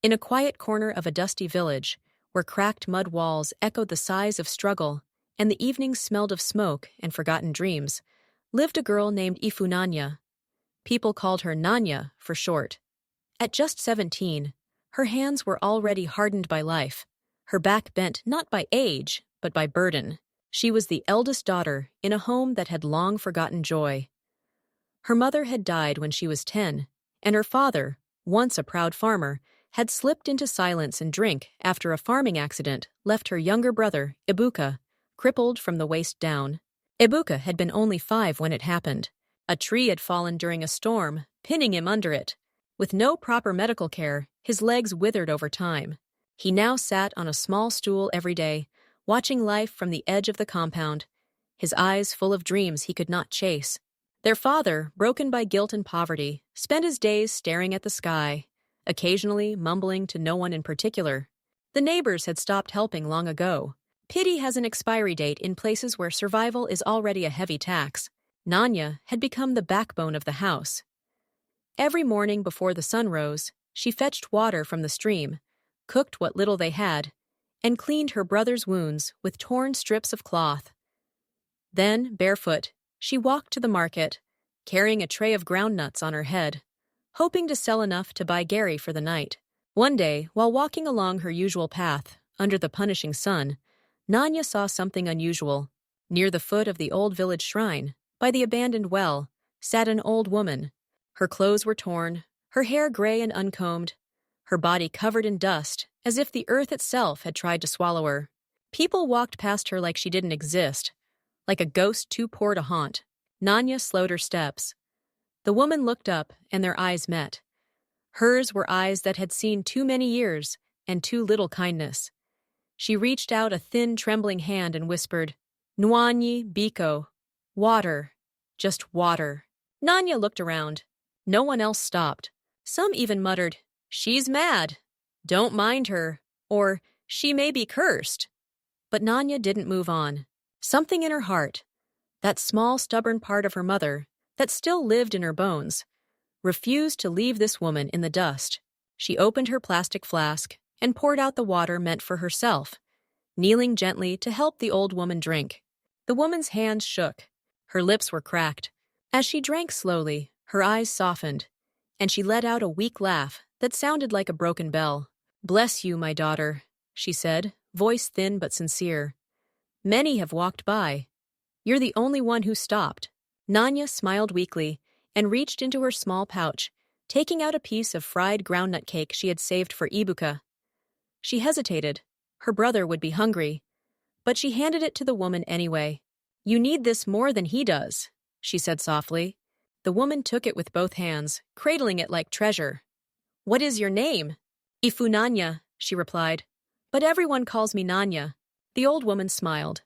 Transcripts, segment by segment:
In a quiet corner of a dusty village, where cracked mud walls echoed the sighs of struggle and the evenings smelled of smoke and forgotten dreams, lived a girl named Nanya. People called her Nanya for short. At just 17, her hands were already hardened by life, her back bent not by age, but by burden. She was the eldest daughter in a home that had long forgotten joy. Her mother had died when she was 10, and her father, once a proud farmer, had slipped into silence and drink after a farming accident left her younger brother, Ebuka, crippled from the waist down. Ebuka had been only 5 when it happened. A tree had fallen during a storm, pinning him under it. With no proper medical care, his legs withered over time. He now sat on a small stool every day, watching life from the edge of the compound, his eyes full of dreams he could not chase. Their father, broken by guilt and poverty, spent his days staring at the sky, occasionally mumbling to no one in particular. The neighbors had stopped helping long ago. Pity has an expiry date in places where survival is already a heavy tax. Nanya had become the backbone of the house. Every morning before the sun rose, she fetched water from the stream, cooked what little they had, and cleaned her brother's wounds with torn strips of cloth. Then, barefoot, she walked to the market, carrying a tray of ground nuts on her head, hoping to sell enough to buy Gary for the night. One day, while walking along her usual path, under the punishing sun, Nanya saw something unusual. Near the foot of the old village shrine, by the abandoned well, sat an old woman. Her clothes were torn, her hair gray and uncombed, her body covered in dust, as if the earth itself had tried to swallow her. People walked past her like she didn't exist, like a ghost too poor to haunt. Nanya slowed her steps. The woman looked up, and their eyes met. Hers were eyes that had seen too many years and too little kindness. She reached out a thin, trembling hand and whispered, "Nwanyi biko. Water. Just water." Nanya looked around. No one else stopped. Some even muttered, "She's mad. Don't mind her," or "She may be cursed." But Nanya didn't move on. Something in her heart, that small, stubborn part of her mother that still lived in her bones, refused to leave this woman in the dust. She opened her plastic flask and poured out the water meant for herself, kneeling gently to help the old woman drink. The woman's hands shook. Her lips were cracked. As she drank slowly, her eyes softened, and she let out a weak laugh that sounded like a broken bell. "Bless you, my daughter," she said, voice thin but sincere. "Many have walked by. You're the only one who stopped." Nanya smiled weakly and reached into her small pouch, taking out a piece of fried groundnut cake she had saved for Ebuka. She hesitated. Her brother would be hungry, but she handed it to the woman anyway. "You need this more than he does," she said softly. The woman took it with both hands, cradling it like treasure. "What is your name?" "Nanya," she replied. "But everyone calls me Nanya." The old woman smiled.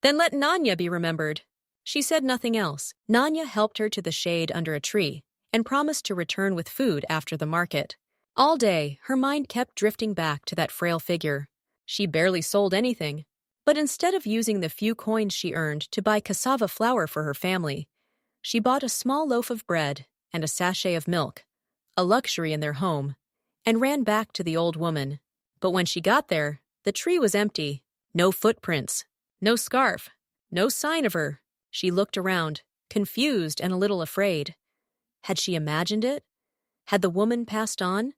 "Then let Nanya be remembered." She said nothing else. Nanya helped her to the shade under a tree and promised to return with food after the market. All day, her mind kept drifting back to that frail figure. She barely sold anything, but instead of using the few coins she earned to buy cassava flour for her family, she bought a small loaf of bread and a sachet of milk, a luxury in their home, and ran back to the old woman. But when she got there, the tree was empty. No footprints, no scarf, no sign of her. She looked around, confused and a little afraid. Had she imagined it? Had the woman passed on?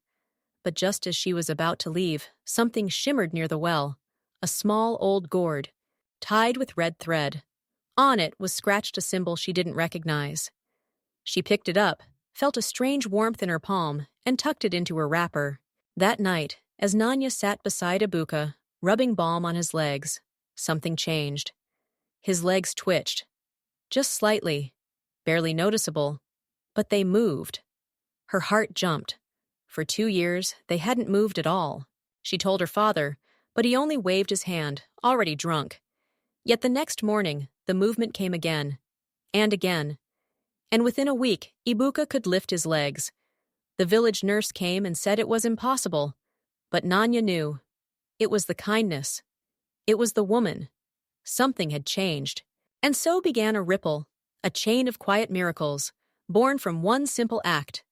But just as she was about to leave, something shimmered near the well, a small old gourd, tied with red thread. On it was scratched a symbol she didn't recognize. She picked it up, felt a strange warmth in her palm, and tucked it into her wrapper. That night, as Nanya sat beside Ebuka, rubbing balm on his legs, something changed. His legs twitched. Just slightly, barely noticeable, but they moved. Her heart jumped. For 2 years, they hadn't moved at all. She told her father, but he only waved his hand, already drunk. Yet the next morning, the movement came again, and again. And within a week, Ebuka could lift his legs. The village nurse came and said it was impossible. But Nanya knew. It was the kindness. It was the woman. Something had changed. And so began a ripple, a chain of quiet miracles, born from one simple act.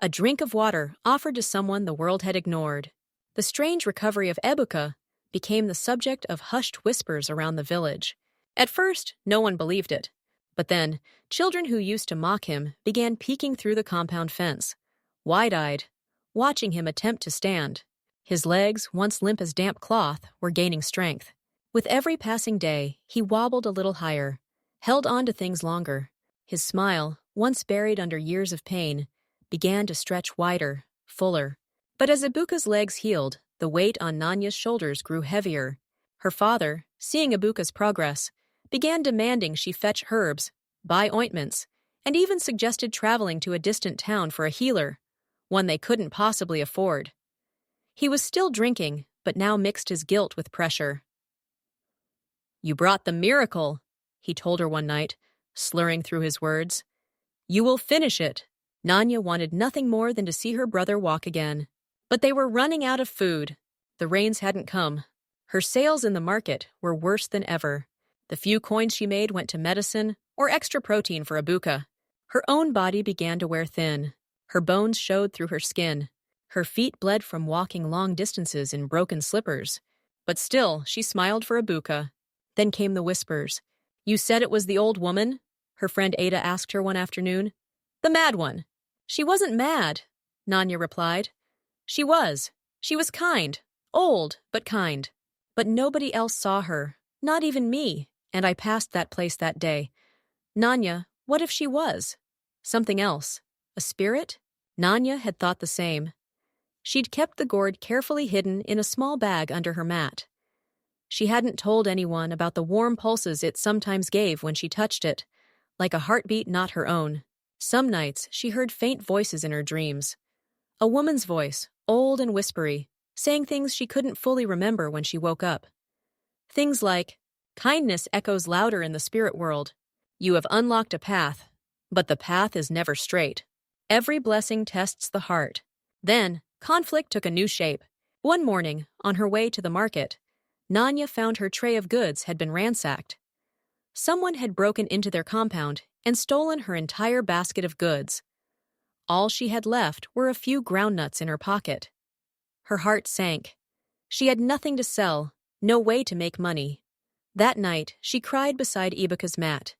a drink of water offered to someone the world had ignored. The strange recovery of Ebuka became the subject of hushed whispers around the village. At first, no one believed it. But then, children who used to mock him began peeking through the compound fence, wide-eyed, watching him attempt to stand. His legs, once limp as damp cloth, were gaining strength. With every passing day, he wobbled a little higher, held on to things longer. His smile, once buried under years of pain, began to stretch wider, fuller. But as Ebuka's legs healed, the weight on Nanya's shoulders grew heavier. Her father, seeing Ebuka's progress, began demanding she fetch herbs, buy ointments, and even suggested traveling to a distant town for a healer, one they couldn't possibly afford. He was still drinking, but now mixed his guilt with pressure. "You brought the miracle," he told her one night, slurring through his words. "You will finish it." Nanya wanted nothing more than to see her brother walk again. But they were running out of food. The rains hadn't come. Her sales in the market were worse than ever. The few coins she made went to medicine or extra protein for Ebuka. Her own body began to wear thin. Her bones showed through her skin. Her feet bled from walking long distances in broken slippers. But still, she smiled for Ebuka. Then came the whispers. "You said it was the old woman?" her friend Ada asked her one afternoon. "The mad one." "She wasn't mad," Nanya replied. "She was. She was kind. Old, but kind. But nobody else saw her, not even me, and I passed that place that day. Nanya, what if she was? Something else? A spirit?" Nanya had thought the same. She'd kept the gourd carefully hidden in a small bag under her mat. She hadn't told anyone about the warm pulses it sometimes gave when she touched it, like a heartbeat not her own. Some nights she heard faint voices in her dreams. A woman's voice, old and whispery, saying things she couldn't fully remember when she woke up. Things like, "Kindness echoes louder in the spirit world. You have unlocked a path, but the path is never straight. Every blessing tests the heart." Then, conflict took a new shape. One morning, on her way to the market, Nanya found her tray of goods had been ransacked. Someone had broken into their compound and stolen her entire basket of goods. All she had left were a few groundnuts in her pocket. Her heart sank. She had nothing to sell, no way to make money. That night, she cried beside Ebuka's mat.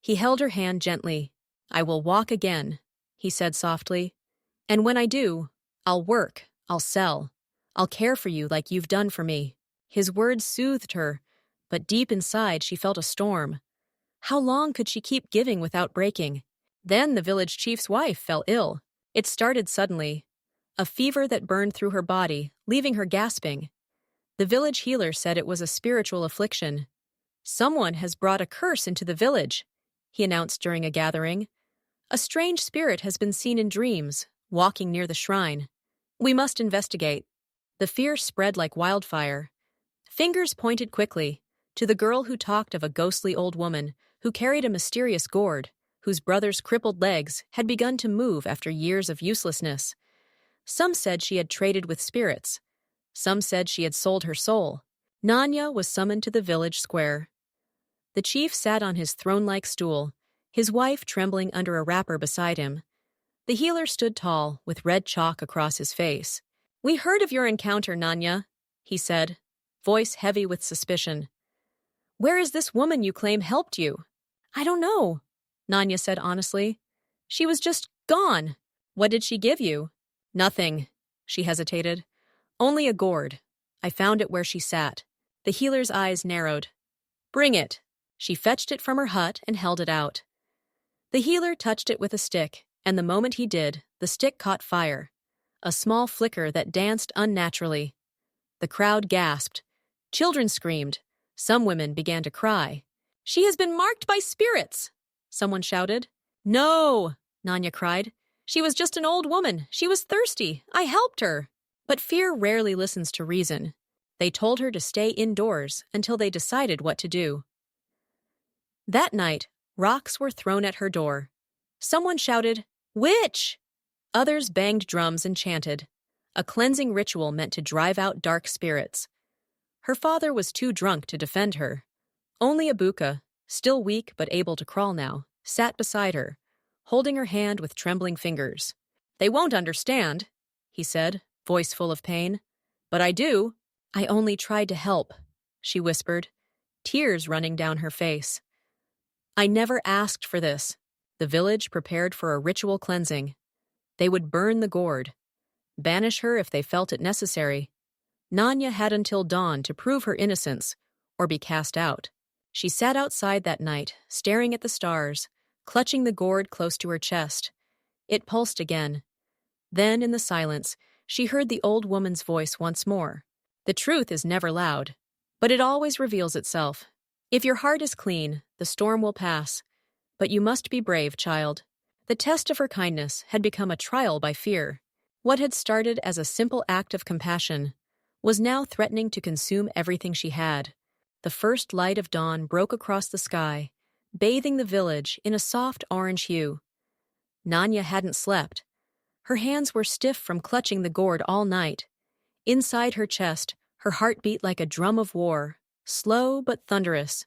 He held her hand gently. "I will walk again," he said softly. "And when I do, I'll work, I'll sell. I'll care for you like you've done for me." His words soothed her, but deep inside she felt a storm. How long could she keep giving without breaking? Then the village chief's wife fell ill. It started suddenly. A fever that burned through her body, leaving her gasping. The village healer said it was a spiritual affliction. "Someone has brought a curse into the village," he announced during a gathering. "A strange spirit has been seen in dreams, walking near the shrine. We must investigate." The fear spread like wildfire. Fingers pointed quickly to the girl who talked of a ghostly old woman who carried a mysterious gourd, whose brother's crippled legs had begun to move after years of uselessness. Some said she had traded with spirits. Some said she had sold her soul. Nanya was summoned to the village square. The chief sat on his throne-like stool, his wife trembling under a wrapper beside him. The healer stood tall, with red chalk across his face. "We heard of your encounter, Nanya," he said, voice heavy with suspicion. "Where is this woman you claim helped you?" "I don't know," Nanya said honestly. "She was just gone." "What did she give you?" "Nothing," she hesitated. "Only a gourd. I found it where she sat." The healer's eyes narrowed. "Bring it." She fetched it from her hut and held it out. The healer touched it with a stick, and the moment he did, the stick caught fire. A small flicker that danced unnaturally. The crowd gasped. Children screamed. Some women began to cry. "She has been marked by spirits!" someone shouted. "No!" Nanya cried. "She was just an old woman. She was thirsty. I helped her." But fear rarely listens to reason. They told her to stay indoors until they decided what to do. That night, rocks were thrown at her door. Someone shouted, "Witch!" Others banged drums and chanted, a cleansing ritual meant to drive out dark spirits. Her father was too drunk to defend her. Only Ebuka, still weak but able to crawl now, sat beside her, holding her hand with trembling fingers. "They won't understand," he said, voice full of pain. "But I do." "I only tried to help," she whispered, tears running down her face. "I never asked for this." The village prepared for a ritual cleansing. They would burn the gourd, banish her if they felt it necessary. Nanya had until dawn to prove her innocence or be cast out. She sat outside that night, staring at the stars, clutching the gourd close to her chest. It pulsed again. Then, in the silence, she heard the old woman's voice once more. "The truth is never loud, but it always reveals itself. If your heart is clean, the storm will pass. But you must be brave, child." The test of her kindness had become a trial by fear. What had started as a simple act of compassion was now threatening to consume everything she had. The first light of dawn broke across the sky, bathing the village in a soft orange hue. Nanya hadn't slept. Her hands were stiff from clutching the gourd all night. Inside her chest, her heart beat like a drum of war, slow but thunderous.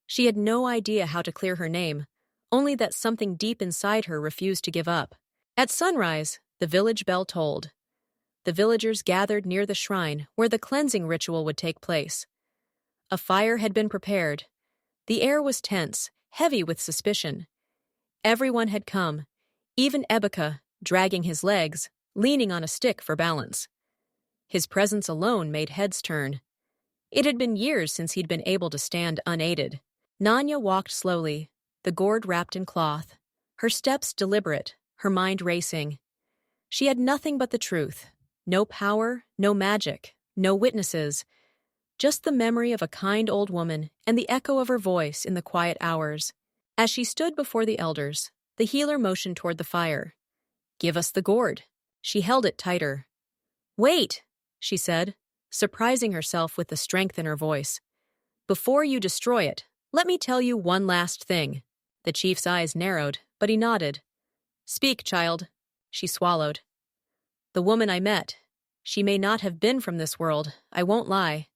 She had no idea how to clear her name, only that something deep inside her refused to give up. At sunrise, the village bell tolled. The villagers gathered near the shrine where the cleansing ritual would take place. A fire had been prepared. The air was tense, heavy with suspicion. Everyone had come, even Ebuka, dragging his legs, leaning on a stick for balance. His presence alone made heads turn. It had been years since he'd been able to stand unaided. Nanya walked slowly, the gourd wrapped in cloth, her steps deliberate, her mind racing. She had nothing but the truth. No power, no magic, no witnesses. Just the memory of a kind old woman and the echo of her voice in the quiet hours. As she stood before the elders, the healer motioned toward the fire. "Give us the gourd." She held it tighter. "Wait," she said, surprising herself with the strength in her voice. "Before you destroy it, let me tell you one last thing." The chief's eyes narrowed, but he nodded. "Speak, child." She swallowed. "The woman I met, she may not have been from this world, I won't lie.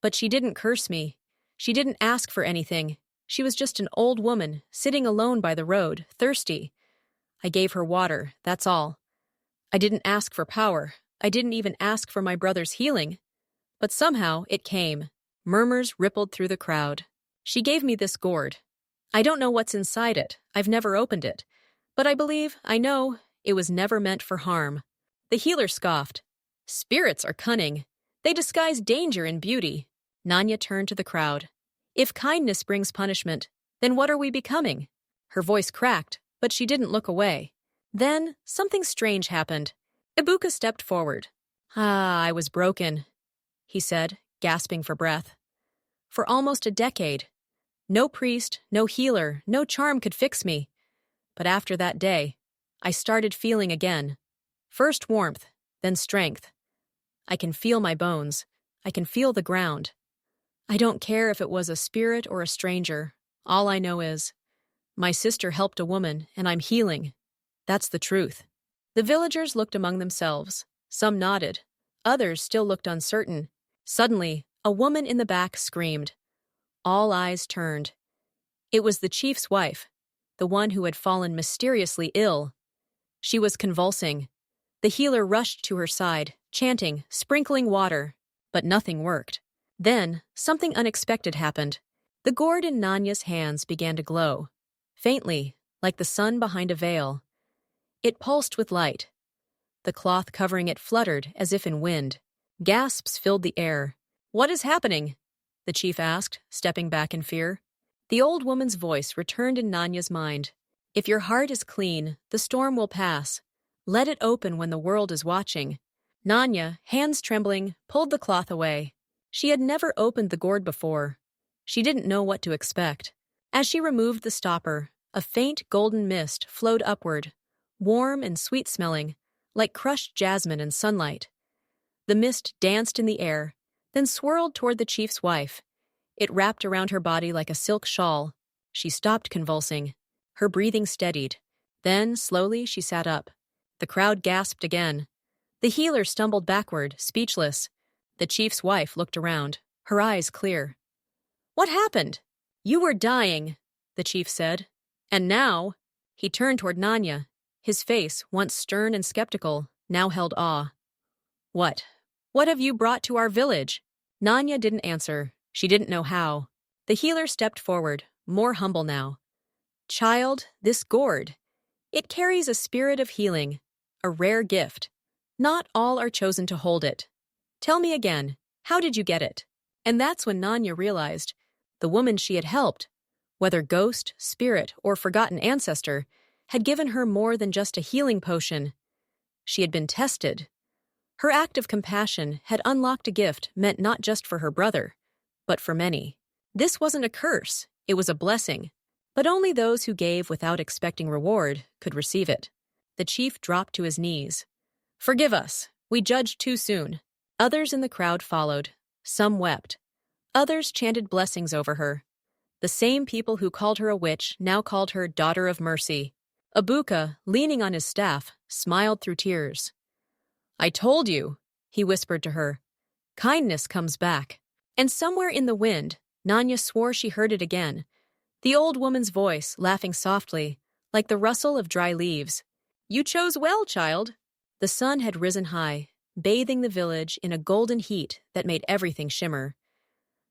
But she didn't curse me. She didn't ask for anything. She was just an old woman, sitting alone by the road, thirsty. I gave her water, that's all. I didn't ask for power. I didn't even ask for my brother's healing. But somehow it came." Murmurs rippled through the crowd. "She gave me this gourd. I don't know what's inside it. I've never opened it. But I know, it was never meant for harm." The healer scoffed. "Spirits are cunning. They disguise danger in beauty." Nanya turned to the crowd. "If kindness brings punishment, then what are we becoming?" Her voice cracked, but she didn't look away. Then something strange happened. Ebuka stepped forward. "I was broken," he said, gasping for breath. "For almost a decade. No priest, no healer, no charm could fix me. But after that day, I started feeling again. First warmth, then strength. I can feel my bones. I can feel the ground. I don't care if it was a spirit or a stranger. All I know is, my sister helped a woman, and I'm healing. That's the truth." The villagers looked among themselves. Some nodded. Others still looked uncertain. Suddenly, a woman in the back screamed. All eyes turned. It was the chief's wife, the one who had fallen mysteriously ill. She was convulsing. The healer rushed to her side, chanting, sprinkling water, but nothing worked. Then, something unexpected happened. The gourd in Nanya's hands began to glow, faintly, like the sun behind a veil. It pulsed with light. The cloth covering it fluttered as if in wind. Gasps filled the air. "What is happening?" the chief asked, stepping back in fear. The old woman's voice returned in Nanya's mind. "If your heart is clean, the storm will pass. Let it open when the world is watching." Nanya, hands trembling, pulled the cloth away. She had never opened the gourd before. She didn't know what to expect. As she removed the stopper, a faint golden mist flowed upward, warm and sweet-smelling, like crushed jasmine in sunlight. The mist danced in the air, then swirled toward the chief's wife. It wrapped around her body like a silk shawl. She stopped convulsing. Her breathing steadied. Then, slowly, she sat up. The crowd gasped again. The healer stumbled backward, speechless. The chief's wife looked around, her eyes clear. "What happened?" "You were dying," the chief said. "And now—" He turned toward Nanya, His face, once stern and skeptical, now held awe. What? What have you brought to our village? Nanya didn't answer. She didn't know how. The healer stepped forward, more humble now. Child, this gourd. It carries a spirit of healing, a rare gift. Not all are chosen to hold it. Tell me again, how did you get it? And that's when Nanya realized the woman she had helped, whether ghost, spirit, or forgotten ancestor, had given her more than just a healing potion. She had been tested. Her act of compassion had unlocked a gift meant not just for her brother, but for many. This wasn't a curse, it was a blessing. But only those who gave without expecting reward could receive it. The chief dropped to his knees. Forgive us, we judged too soon. Others in the crowd followed. Some wept. Others chanted blessings over her. The same people who called her a witch now called her Daughter of Mercy. Ebuka, leaning on his staff, smiled through tears. I told you, he whispered to her. Kindness comes back. And somewhere in the wind, Nanya swore she heard it again. The old woman's voice, laughing softly, like the rustle of dry leaves. You chose well, child. The sun had risen high, bathing the village in a golden heat that made everything shimmer.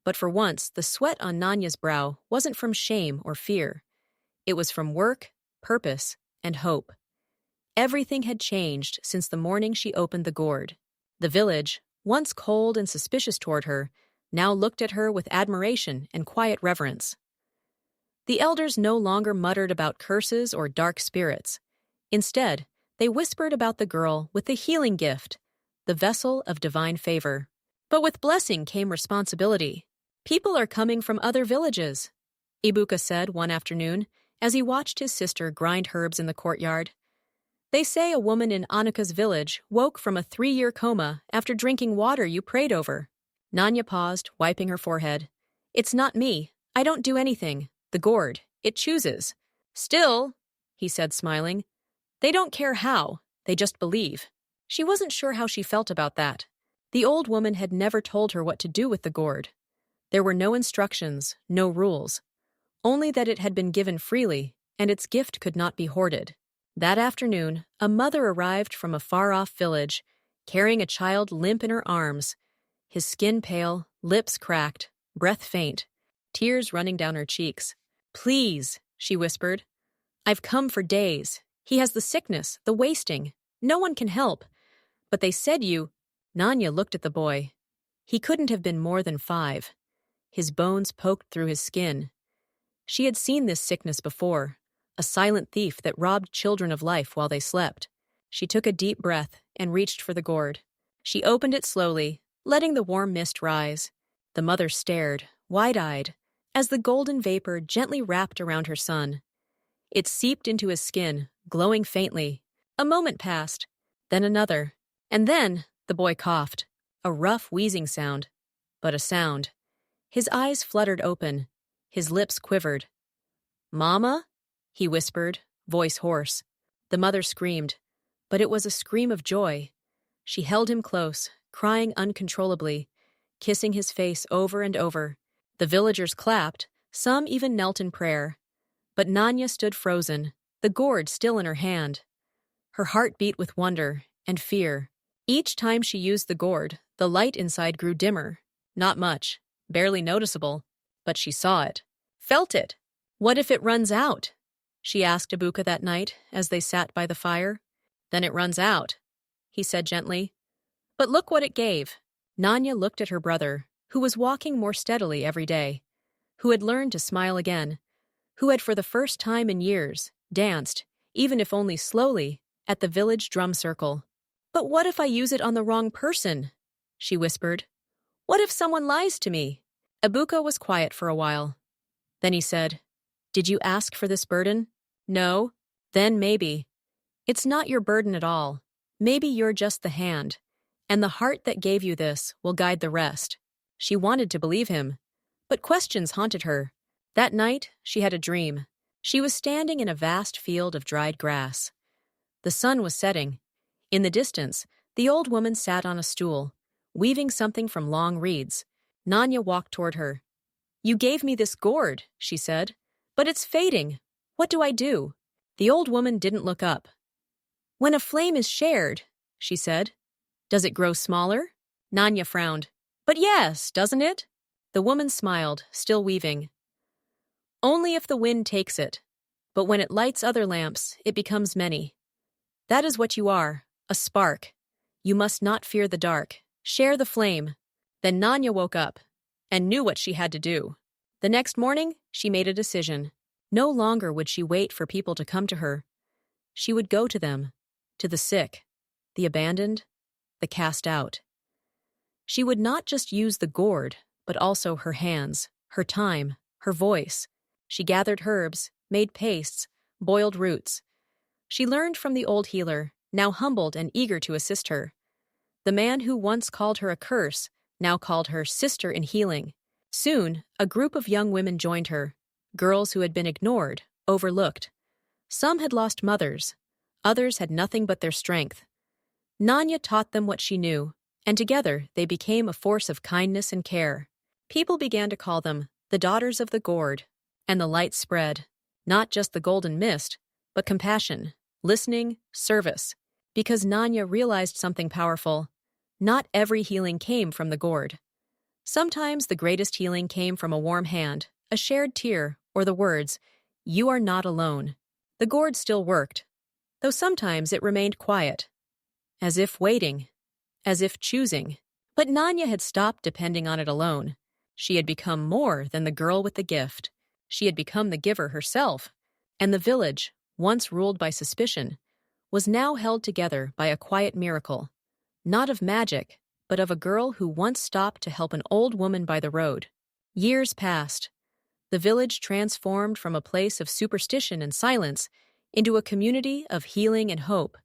But for once, the sweat on Nanya's brow wasn't from shame or fear. It was from work, purpose, and hope. Everything had changed since the morning she opened the gourd. The village, once cold and suspicious toward her, now looked at her with admiration and quiet reverence. The elders no longer muttered about curses or dark spirits. Instead, they whispered about the girl with the healing gift, the vessel of divine favor. But with blessing came responsibility. People are coming from other villages, Ebuka said one afternoon as he watched his sister grind herbs in the courtyard. They say a woman in Anika's village woke from a 3-year coma after drinking water you prayed over. Nanya paused, wiping her forehead. It's not me. I don't do anything. The gourd. It chooses. Still, he said, smiling, they don't care how. They just believe. She wasn't sure how she felt about that. The old woman had never told her what to do with the gourd. There were no instructions, no rules. Only that it had been given freely, and its gift could not be hoarded. That afternoon, a mother arrived from a far-off village, carrying a child limp in her arms, his skin pale, lips cracked, breath faint, tears running down her cheeks. Please, she whispered. I've come for days. He has the sickness, the wasting. No one can help. But they said you... Nanya looked at the boy. He couldn't have been more than 5. His bones poked through his skin. She had seen this sickness before, a silent thief that robbed children of life while they slept. She took a deep breath and reached for the gourd. She opened it slowly, letting the warm mist rise. The mother stared, wide-eyed, as the golden vapor gently wrapped around her son. It seeped into his skin, glowing faintly. A moment passed, then another, and then the boy coughed, a rough wheezing sound, but a sound. His eyes fluttered open, his lips quivered. Mama? He whispered, voice hoarse. The mother screamed, but it was a scream of joy. She held him close, crying uncontrollably, kissing his face over and over. The villagers clapped, some even knelt in prayer. But Nanya stood frozen, the gourd still in her hand. Her heart beat with wonder and fear. Each time she used the gourd, the light inside grew dimmer. Not much, barely noticeable, but she saw it, felt it. What if it runs out? She asked Ebuka that night as they sat by the fire. Then it runs out, he said gently. But look what it gave. Nanya looked at her brother, who was walking more steadily every day, who had learned to smile again, who had for the first time in years danced, even if only slowly, at the village drum circle. But what if I use it on the wrong person? She whispered. What if someone lies to me? Ebuka was quiet for a while. Then he said, Did you ask for this burden? No? Then maybe. It's not your burden at all. Maybe you're just the hand, and the heart that gave you this will guide the rest. She wanted to believe him, but questions haunted her. That night, she had a dream. She was standing in a vast field of dried grass. The sun was setting. In the distance, the old woman sat on a stool, weaving something from long reeds. Nanya walked toward her. You gave me this gourd, she said, but it's fading. What do I do? The old woman didn't look up. When a flame is shared, she said. Does it grow smaller? Nanya frowned. But yes, doesn't it? The woman smiled, still weaving. Only if the wind takes it. But when it lights other lamps, it becomes many. That is what you are, a spark. You must not fear the dark. Share the flame. Then Nanya woke up and knew what she had to do. The next morning, she made a decision. No longer would she wait for people to come to her. She would go to them, to the sick, the abandoned, the cast out. She would not just use the gourd, but also her hands, her time, her voice. She gathered herbs, made pastes, boiled roots. She learned from the old healer, now humbled and eager to assist her. The man who once called her a curse now called her sister in healing. Soon, a group of young women joined her, girls who had been ignored, overlooked. Some had lost mothers, others had nothing but their strength. Nanya taught them what she knew, and together they became a force of kindness and care. People began to call them the daughters of the gourd, and the light spread, not just the golden mist, but compassion, listening, service. Because Nanya realized something powerful. Not every healing came from the gourd. Sometimes the greatest healing came from a warm hand, a shared tear, or the words, "You are not alone." The gourd still worked, though sometimes it remained quiet, as if waiting, as if choosing. But Nanya had stopped depending on it alone. She had become more than the girl with the gift. She had become the giver herself, and the village, once ruled by suspicion, was now held together by a quiet miracle, not of magic, but of a girl who once stopped to help an old woman by the road. Years passed. The village transformed from a place of superstition and silence into a community of healing and hope.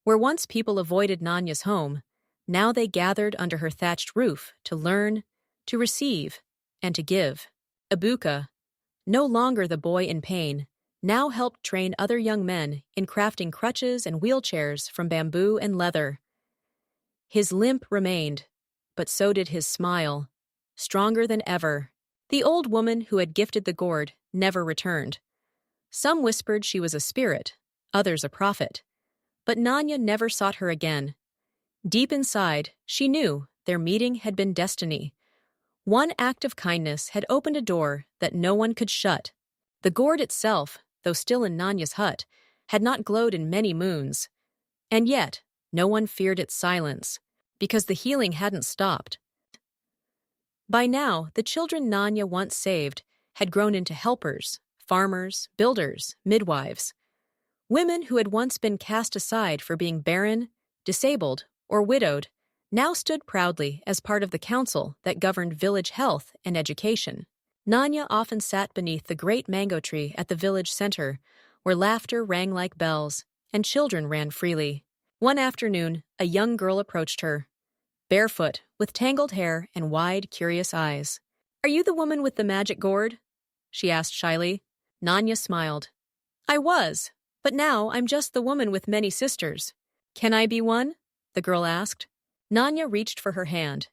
Where once people avoided Nanya's home, now they gathered under her thatched roof to learn, to receive, and to give. Ebuka, no longer the boy in pain, now helped train other young men in crafting crutches and wheelchairs from bamboo and leather. His limp remained, but so did his smile, stronger than ever. The old woman who had gifted the gourd never returned. Some whispered she was a spirit, others a prophet. But Nanya never sought her again. Deep inside, she knew their meeting had been destiny. One act of kindness had opened a door that no one could shut. The gourd itself, though still in Nanya's hut, had not glowed in many moons. And yet, no one feared its silence, because the healing hadn't stopped. By now, the children Nanya once saved had grown into helpers, farmers, builders, midwives. Women who had once been cast aside for being barren, disabled, or widowed now stood proudly as part of the council that governed village health and education. Nanya often sat beneath the great mango tree at the village center, where laughter rang like bells and children ran freely. One afternoon, a young girl approached her, barefoot, with tangled hair and wide, curious eyes. "Are you the woman with the magic gourd?" she asked shyly. Nanya smiled. "I was, but now I'm just the woman with many sisters." "Can I be one?" the girl asked. Nanya reached for her hand.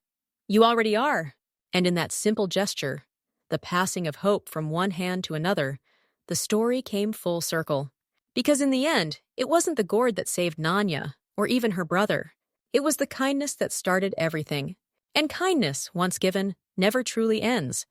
"You already are." And in that simple gesture, the passing of hope from one hand to another, the story came full circle. Because in the end, it wasn't the gourd that saved Nanya, or even her brother. It was the kindness that started everything. And kindness, once given, never truly ends.